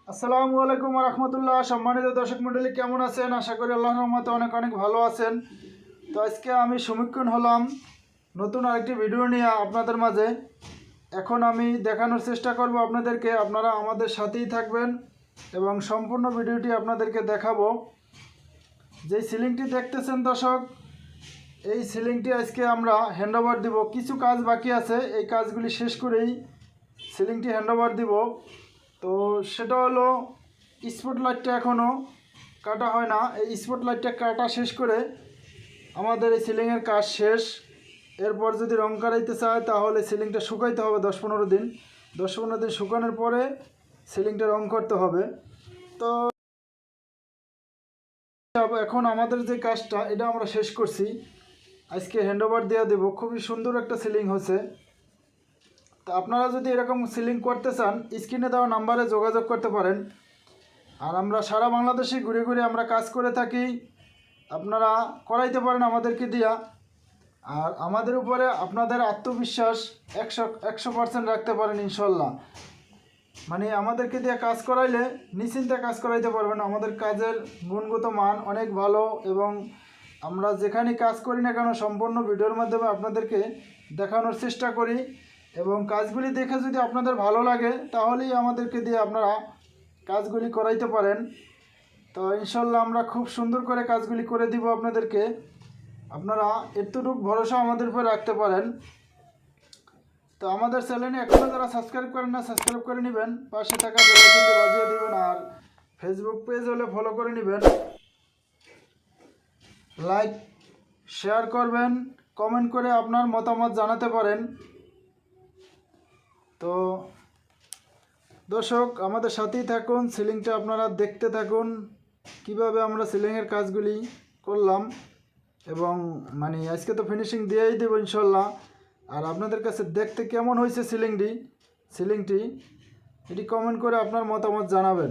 আসসালামু আলাইকুম রহমতুল্লাহ। সম্মানিত দর্শক মণ্ডলী, কেমন আছেন? আশা করি আল্লাহর রহমতে অনেক অনেক ভালো আছেন। তো আজকে আমি সম্মুখীন হলাম নতুন আরেকটি ভিডিও নিয়ে আপনাদের মাঝে। এখন আমি দেখানোর চেষ্টা করব আপনাদেরকে, আপনারা আমাদের সাথেই থাকবেন এবং সম্পূর্ণ ভিডিওটি আপনাদেরকে দেখাবো। যেই সিলিংটি দেখতেছেন দর্শক, এই সিলিংটি আজকে আমরা হ্যান্ডওভার দিব। কিছু কাজ বাকি আছে, এই কাজগুলি শেষ করেই সিলিংটি হ্যান্ডওভার দিব। তো সেটা হলো স্পট লাইটটা এখনও কাটা হয় না। এই স্পট লাইটটা কাটা শেষ করে আমাদের এই সিলিংয়ের কাজ শেষ। এরপর যদি রং করাইতে চায় তাহলে সিলিংটা শুকাইতে হবে 10-15 দিন। 10-15 দিন শুকানোর পরে সিলিংটা রং করতে হবে। তো এখন আমাদের যে কাজটা এটা আমরা শেষ করছি, আজকে হ্যান্ডওভার দেওয়া দেবো। খুবই সুন্দর একটা সিলিং হয়েছে। তো আপনারা যদি এরকম সিলিং করতে চান, স্ক্রিনে দেওয়া নাম্বারে যোগাযোগ করতে পারেন। আর আমরা সারা বাংলাদেশে ঘুরে ঘুরে আমরা কাজ করে থাকি, আপনারা করাইতে পারেন আমাদেরকে দিয়া। আর আমাদের উপরে আপনাদের আত্মবিশ্বাস 100% রাখতে পারেন ইনশাল্লাহ। মানে আমাদেরকে দিয়ে কাজ করাইলে নিশ্চিন্তে কাজ করাইতে পারবেন। আমাদের কাজের গুণগত মান অনেক ভালো এবং আমরা যেখানে কাজ করি না কেন সম্পূর্ণ ভিডিওর মাধ্যমে আপনাদেরকে দেখানোর চেষ্টা করি। এবং কাজগুলি দেখে যদি আপনাদের ভালো লাগে তাহলেই আমাদেরকে দিয়ে আপনারা কাজগুলি করাইতে পারেন। তো ইনশাল্লাহ আমরা খুব সুন্দর করে কাজগুলি করে দিব আপনাদেরকে। আপনারা এতটুকু ভরসা আমাদের উপর রাখতে পারেন। তো আমাদের চ্যানেলে এখনও যারা সাবস্ক্রাইব করেন না, সাবস্ক্রাইব করে নেবেন, পাশে থাকা বেল আইকনটি বাজিয়ে দেবেন। আর ফেসবুক পেজ হলে ফলো করে নেবেন, লাইক শেয়ার করবেন, কমেন্ট করে আপনার মতামত জানাতে পারেন। তো দর্শক আমাদের সাথেই থাকুন, সিলিংটা আপনারা দেখতে থাকুন কিভাবে আমরা সিলিংয়ের কাজগুলি করলাম। এবং মানে আজকে তো ফিনিশিং দিয়েই দেবো ইনশাল্লাহ। আর আপনাদের কাছে দেখতে কেমন হয়েছে সিলিংটি এটি কমেন্ট করে আপনার মতামত জানাবেন।